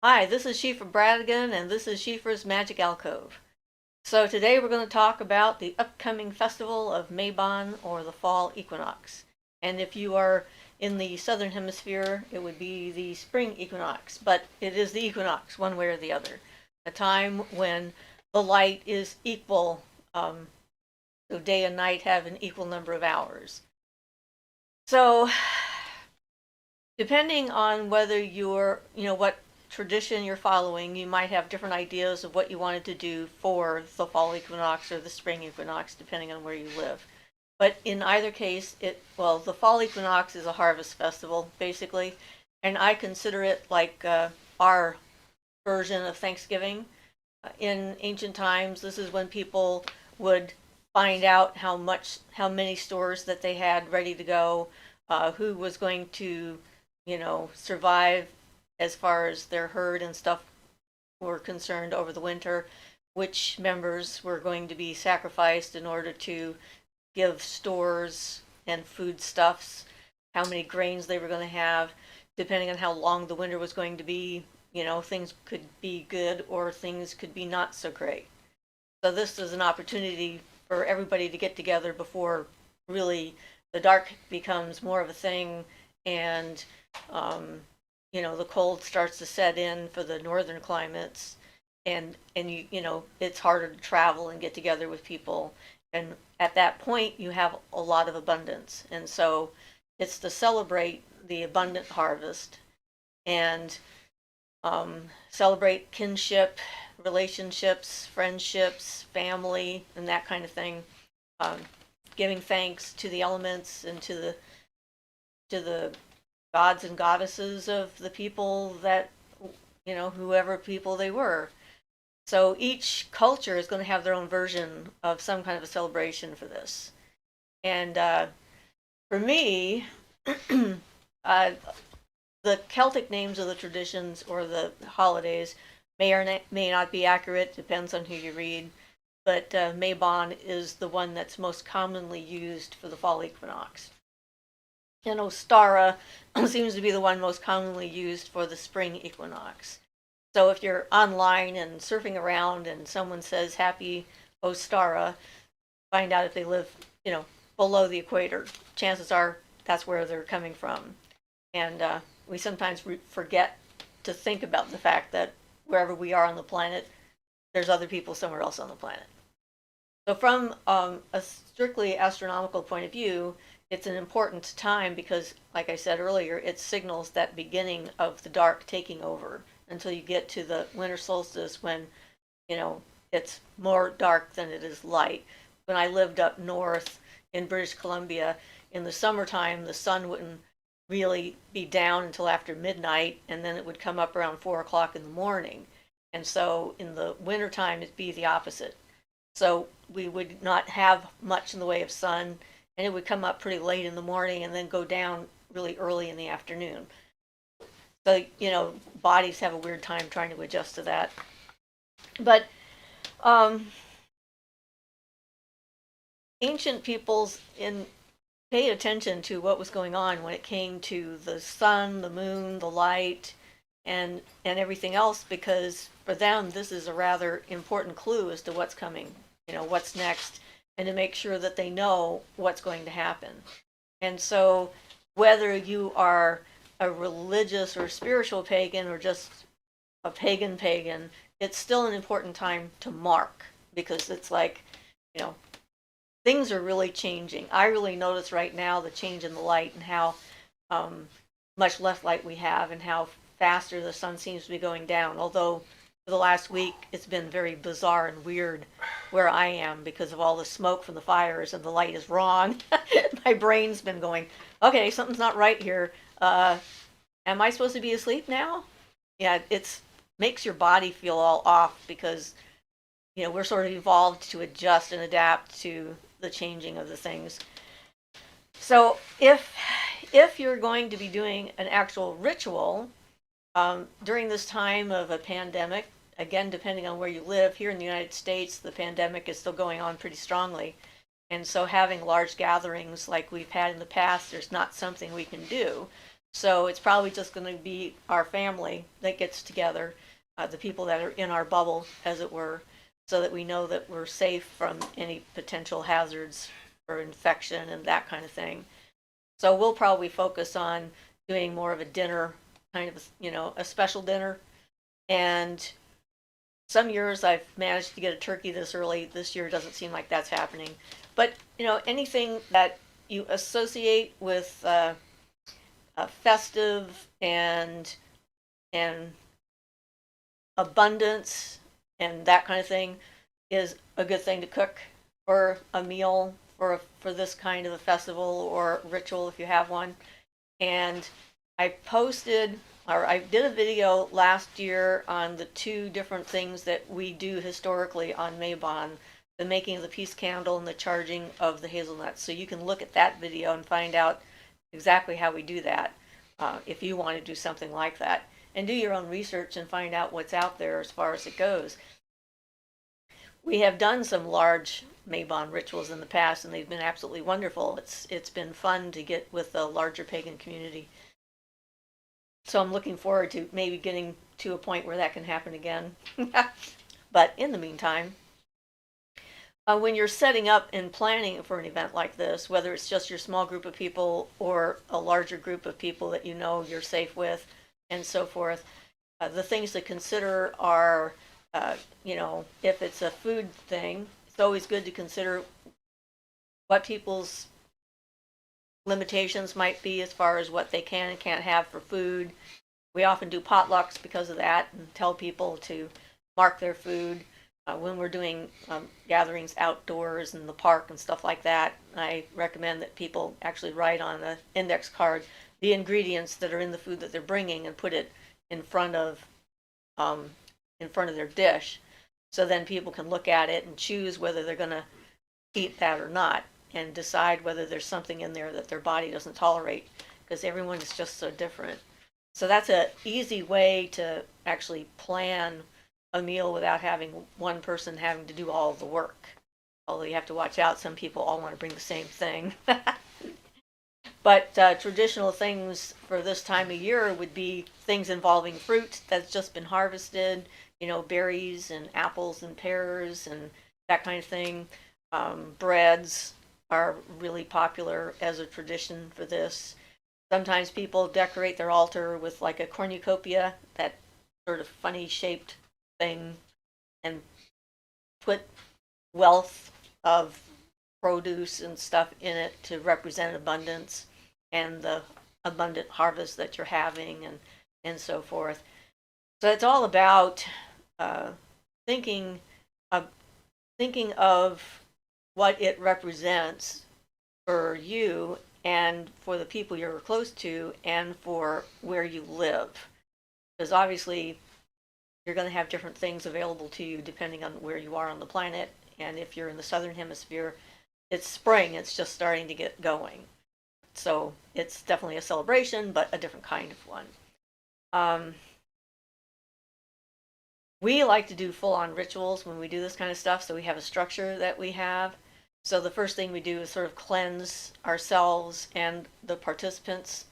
Hi, this is Siofra Bradigan, and this is Siofra's Magic Alcove. So today we're going to talk about the upcoming festival of Mabon, or the Fall Equinox. And if you are in the southern hemisphere, it would be the spring equinox, but it is the equinox, one way or the other. A time when the light is equal, so day and night have an equal number of hours. So depending on whether what tradition you're following, you might have different ideas of what you wanted to do for the fall equinox or the spring equinox, depending on where you live. But in either case, the fall equinox is a harvest festival, basically, and I consider it like our version of Thanksgiving. In ancient times, this is when people would find out how many stores that they had ready to go, who was going to survive as far as their herd and stuff were concerned over the winter, which members were going to be sacrificed in order to give stores and foodstuffs, how many grains they were going to have, depending on how long the winter was going to be. Things could be good or things could be not so great. So this is an opportunity for everybody to get together before really the dark becomes more of a thing, and the cold starts to set in for the northern climates, and it's harder to travel and get together with people. And at that point, you have a lot of abundance, and so it's to celebrate the abundant harvest and celebrate kinship, relationships, friendships, family, and that kind of thing. Um, Giving thanks to the elements and to the gods and goddesses of the people that, whoever people they were. So each culture is going to have their own version of some kind of a celebration for this. And for me, uh, the Celtic names of the traditions or the holidays may or may not be accurate, depends on who you read. But Mabon is the one that's most commonly used for the fall equinox. And Ostara seems to be the one most commonly used for the spring equinox. So if you're online and surfing around and someone says happy Ostara, find out if they live, below the equator. Chances are that's where they're coming from. And we sometimes forget to think about the fact that wherever we are on the planet, there's other people somewhere else on the planet. So from a strictly astronomical point of view, it's an important time because, like I said earlier, it signals that beginning of the dark taking over until you get to the winter solstice when, it's more dark than it is light. When I lived up north in British Columbia, in the summertime, the sun wouldn't really be down until after midnight, and then it would come up around 4 o'clock in the morning. And so in the wintertime, it'd be the opposite. So we would not have much in the way of sun, and it would come up pretty late in the morning and then go down really early in the afternoon. So, bodies have a weird time trying to adjust to that. But ancient peoples paid attention to what was going on when it came to the sun, the moon, the light, and everything else, because for them this is a rather important clue as to what's coming, what's next, and to make sure that they know what's going to happen. And so whether you are a religious or spiritual pagan or just a pagan, it's still an important time to mark, because it's like, things are really changing. I really notice right now the change in the light and how much less light we have and how faster the sun seems to be going down. Although for the last week it's been very bizarre and weird where I am because of all the smoke from the fires and the light is wrong. My brain's been going, okay, something's not right here. Am I supposed to be asleep now? Yeah, it's makes your body feel all off because we're sort of evolved to adjust and adapt to the changing of the things. So if you're going to be doing an actual ritual during this time of a pandemic, again, depending on where you live, here in the United States, the pandemic is still going on pretty strongly. And so having large gatherings like we've had in the past, there's not something we can do. So it's probably just going to be our family that gets together, the people that are in our bubble, as it were, so that we know that we're safe from any potential hazards for infection and that kind of thing. So we'll probably focus on doing more of a dinner, kind of, a special dinner. And some years I've managed to get a turkey this early. This year doesn't seem like that's happening. But, anything that you associate with festive and abundance and that kind of thing is a good thing to cook for a meal for this kind of a festival or ritual if you have one. And I did a video last year on the two different things that we do historically on Mabon, the making of the peace candle and the charging of the hazelnuts. So you can look at that video and find out exactly how we do that, if you want to do something like that. And do your own research and find out what's out there as far as it goes. We have done some large Mabon rituals in the past, and they've been absolutely wonderful. It's been fun to get with the larger pagan community. So I'm looking forward to maybe getting to a point where that can happen again. But in the meantime, when you're setting up and planning for an event like this, whether it's just your small group of people or a larger group of people that you know you're safe with and so forth, the things to consider are, if it's a food thing, it's always good to consider what people's limitations might be as far as what they can and can't have for food. We often do potlucks because of that and tell people to mark their food. When we're doing gatherings outdoors in the park and stuff like that, I recommend that people actually write on an index card the ingredients that are in the food that they're bringing and put it in front of their dish. So then people can look at it and choose whether they're going to eat that or not, and decide whether there's something in there that their body doesn't tolerate, because everyone is just so different. So that's an easy way to actually plan a meal without having one person having to do all of the work. Although you have to watch out, some people all want to bring the same thing. But traditional things for this time of year would be things involving fruit that's just been harvested, berries and apples and pears and that kind of thing. Breads are really popular as a tradition for this. Sometimes people decorate their altar with like a cornucopia, that sort of funny shaped thing, and put wealth of produce and stuff in it to represent abundance and the abundant harvest that you're having and so forth. So it's all about thinking of what it represents for you and for the people you're close to and for where you live. Because obviously you're going to have different things available to you depending on where you are on the planet. And if you're in the southern hemisphere, it's spring, it's just starting to get going. So it's definitely a celebration, but a different kind of one. We like to do full-on rituals when we do this kind of stuff, so we have a structure that we have. So the first thing we do is sort of cleanse ourselves and the participants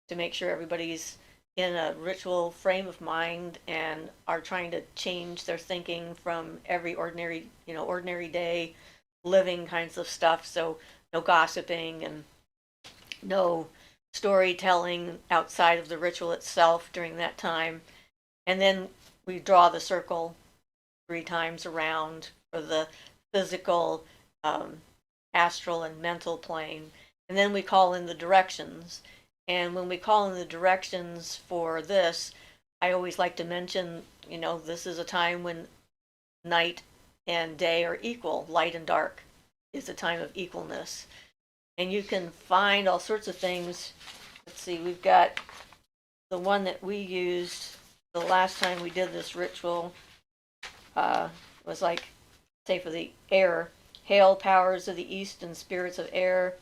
to make sure everybody's in a ritual frame of mind and are trying to change their thinking from every ordinary day living kinds of stuff. So no gossiping and no storytelling outside of the ritual itself during that time. And then we draw the circle 3 times around for the physical, astral, and mental plane. And then we call in the directions. And when we call in the directions for this, I always like to mention, this is a time when night and day are equal. Light and dark is a time of equalness. And you can find all sorts of things. Let's see, we've got the one that we used the last time we did this ritual, was like, say, for the air. Hail, powers of the east and spirits of air,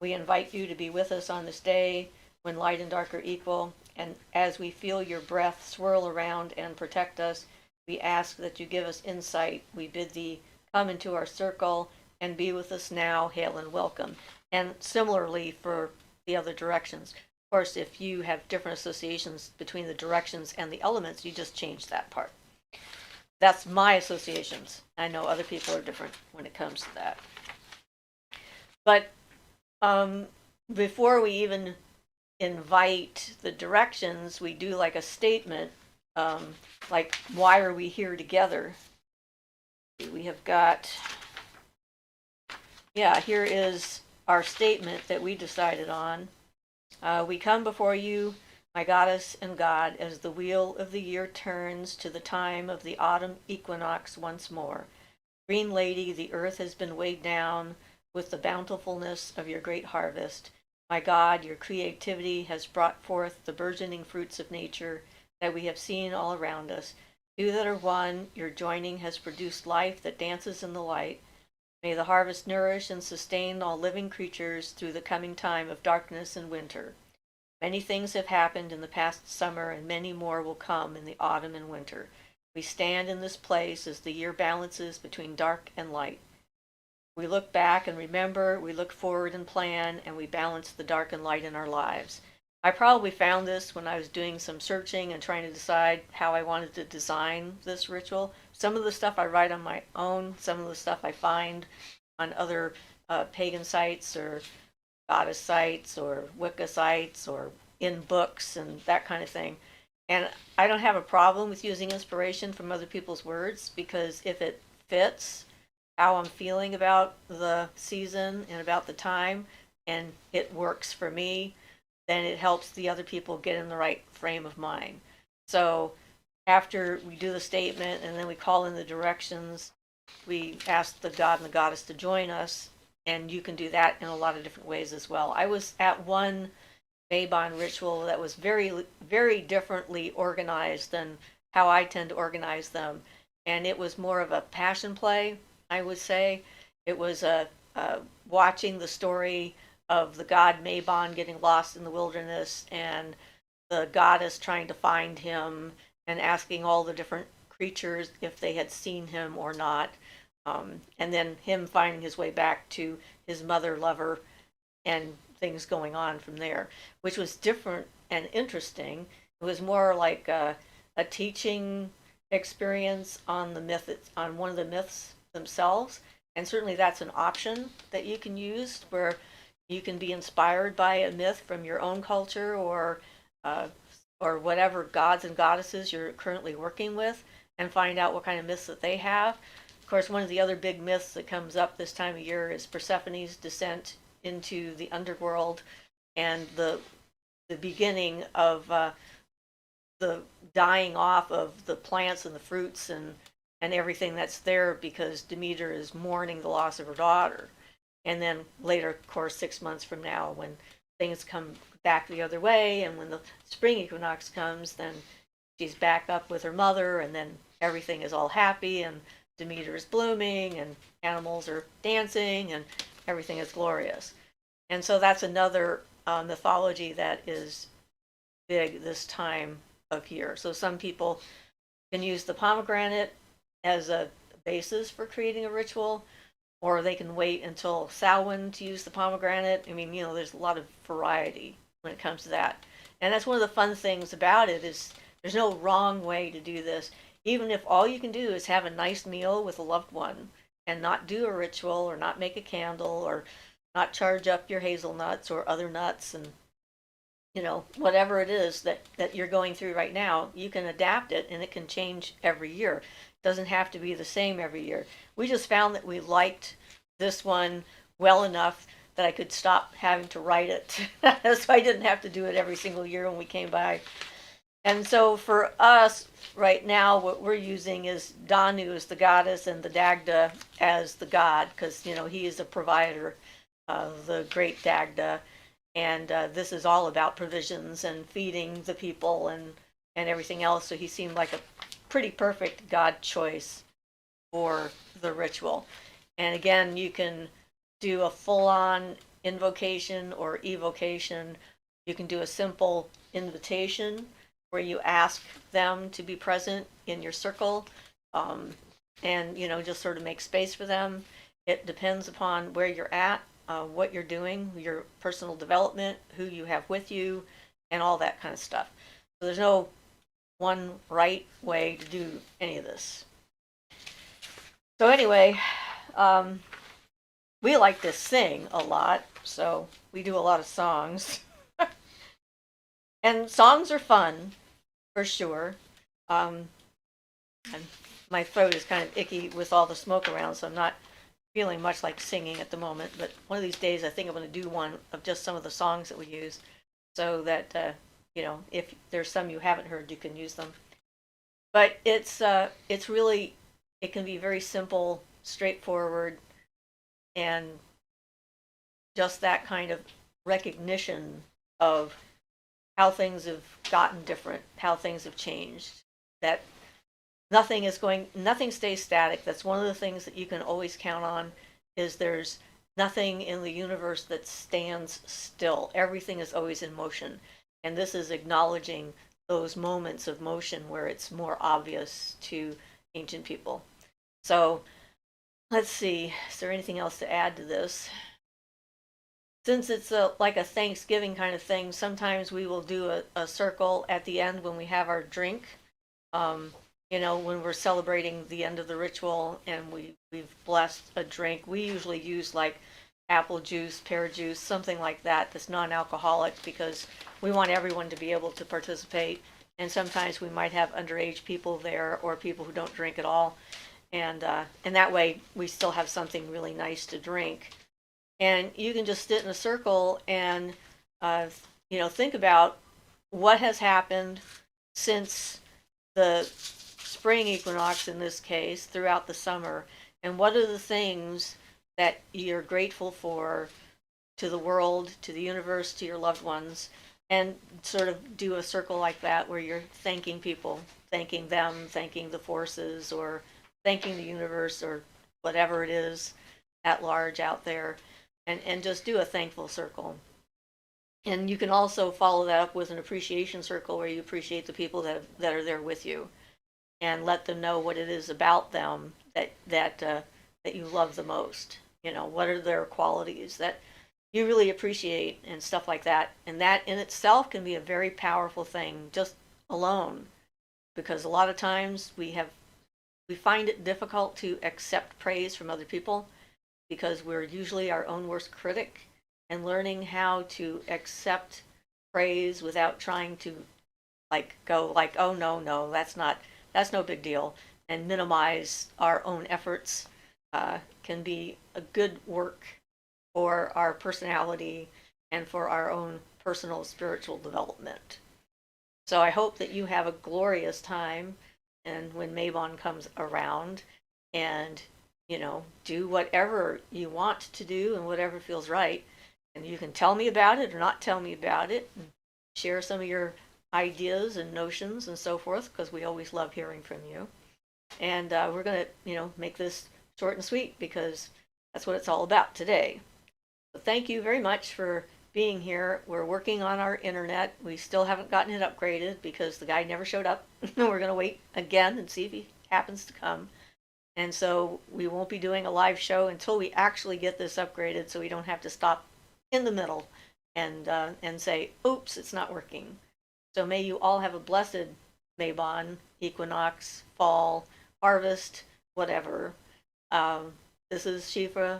we invite you to be with us on this day when light and dark are equal, and as we feel your breath swirl around and protect us, we ask that you give us insight. We bid thee come into our circle and be with us now. Hail and welcome. And similarly for the other directions. course, if you have different associations between the directions and the elements, you just change that part. That's my associations. I know other people are different when it comes to that. But before we even invite the directions, we do like a statement, like, why are we here together? We have got, yeah, here is our statement that we decided on. We come before you, my goddess and God, as the wheel of the year turns to the time of the autumn equinox once more. Green lady, the earth has been weighed down with the bountifulness of your great harvest. My God, your creativity has brought forth the burgeoning fruits of nature that we have seen all around us. You that are one, your joining has produced life that dances in the light. May the harvest nourish and sustain all living creatures through the coming time of darkness and winter. Many things have happened in the past summer, and many more will come in the autumn and winter. We stand in this place as the year balances between dark and light. We look back and remember, we look forward and plan, and we balance the dark and light in our lives. I probably found this when I was doing some searching and trying to decide how I wanted to design this ritual. Some of the stuff I write on my own, some of the stuff I find on other pagan sites or goddess sites or Wicca sites or in books and that kind of thing. And I don't have a problem with using inspiration from other people's words, because if it fits how I'm feeling about the season and about the time, and it works for me, then it helps the other people get in the right frame of mind. So after we do the statement and then we call in the directions, we ask the god and the goddess to join us, and you can do that in a lot of different ways as well. I was at one Mabon ritual that was very, very differently organized than how I tend to organize them, and it was more of a passion play, I would say. It was watching the story of the god Mabon getting lost in the wilderness, and the goddess trying to find him and asking all the different creatures if they had seen him or not, and then him finding his way back to his mother lover, and things going on from there, which was different and interesting. It was more like a teaching experience on the myth, on one of the myths themselves, and certainly that's an option that you can use, where you can be inspired by a myth from your own culture, or whatever gods and goddesses you're currently working with, and find out what kind of myths that they have. Of course, one of the other big myths that comes up this time of year is Persephone's descent into the underworld, and the beginning of the dying off of the plants and the fruits and everything that's there, because Demeter is mourning the loss of her daughter. And then later, of course, 6 months from now, when things come back the other way, and when the spring equinox comes, then she's back up with her mother, and then everything is all happy, and Demeter is blooming, and animals are dancing, and everything is glorious. And so that's another mythology that is big this time of year. So some people can use the pomegranate as a basis for creating a ritual, or they can wait until Samhain to use the pomegranate. I mean, there's a lot of variety when it comes to that. And that's one of the fun things about it, is there's no wrong way to do this. Even if all you can do is have a nice meal with a loved one and not do a ritual, or not make a candle, or not charge up your hazelnuts or other nuts, and whatever it is that you're going through right now, you can adapt it, and it can change every year. It doesn't have to be the same every year. We just found that we liked this one well enough that I could stop having to write it. So I didn't have to do it every single year when we came by. And so for us right now, what we're using is Danu as the goddess and the Dagda as the god, because he is a provider, the great Dagda. And this is all about provisions and feeding the people and everything else. So he seemed like a pretty perfect god choice for the ritual. And again, you can do a full-on invocation or evocation. You can do a simple invitation where you ask them to be present in your circle, and just sort of make space for them. It depends upon where you're at what you're doing, your personal development, who you have with you, and all that kind of stuff. So there's no one right way to do any of this. So anyway, we like to sing a lot, so we do a lot of songs. And songs are fun, for sure. And my throat is kind of icky with all the smoke around, so I'm not feeling much like singing at the moment. But one of these days, I think I'm going to do one of just some of the songs that we use, so that if there's some you haven't heard, you can use them. But it's really, it can be very simple, straightforward, and just that kind of recognition of how things have gotten different, how things have changed, that nothing stays static. That's one of the things that you can always count on, is there's nothing in the universe that stands still. Everything is always in motion. And this is acknowledging those moments of motion where it's more obvious to ancient people. So let's see, is there anything else to add to this? Since it's like a Thanksgiving kind of thing, sometimes we will do a circle at the end when we have our drink. When we're celebrating the end of the ritual and we've blessed a drink, we usually use like apple juice, pear juice, something like that that's non-alcoholic, because we want everyone to be able to participate. And sometimes we might have underage people there or people who don't drink at all. And that way we still have something really nice to drink. And you can just sit in a circle and, think about what has happened since the spring equinox, in this case, throughout the summer, and what are the things that you're grateful for to the world, to the universe, to your loved ones, and sort of do a circle like that where you're thanking people, thanking them, thanking the forces, or thanking the universe, or whatever it is at large out there. And just do a thankful circle. And you can also follow that up with an appreciation circle where you appreciate the people that are there with you, and let them know what it is about them that you love the most. What are their qualities that you really appreciate, and stuff like that. And that in itself can be a very powerful thing just alone, because a lot of times we find it difficult to accept praise from other people, because we're usually our own worst critic. And learning how to accept praise without trying to go oh no, that's no big deal, and minimize our own efforts, can be a good work for our personality and for our own personal spiritual development. So I hope that you have a glorious time, and when Mabon comes around, and do whatever you want to do and whatever feels right. And you can tell me about it or not tell me about it, and share some of your ideas and notions and so forth, because we always love hearing from you. And we're going to, make this short and sweet, because that's what it's all about today. So thank you very much for being here. We're working on our internet. We still haven't gotten it upgraded because the guy never showed up. We're going to wait again and see if he happens to come. And so we won't be doing a live show until we actually get this upgraded, so we don't have to stop in the middle and say, oops, it's not working. So may you all have a blessed Mabon, equinox, fall, harvest, whatever. This is Siofra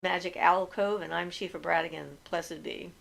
Magic Alcove, and I'm Siofra Bradigan. Blessed be.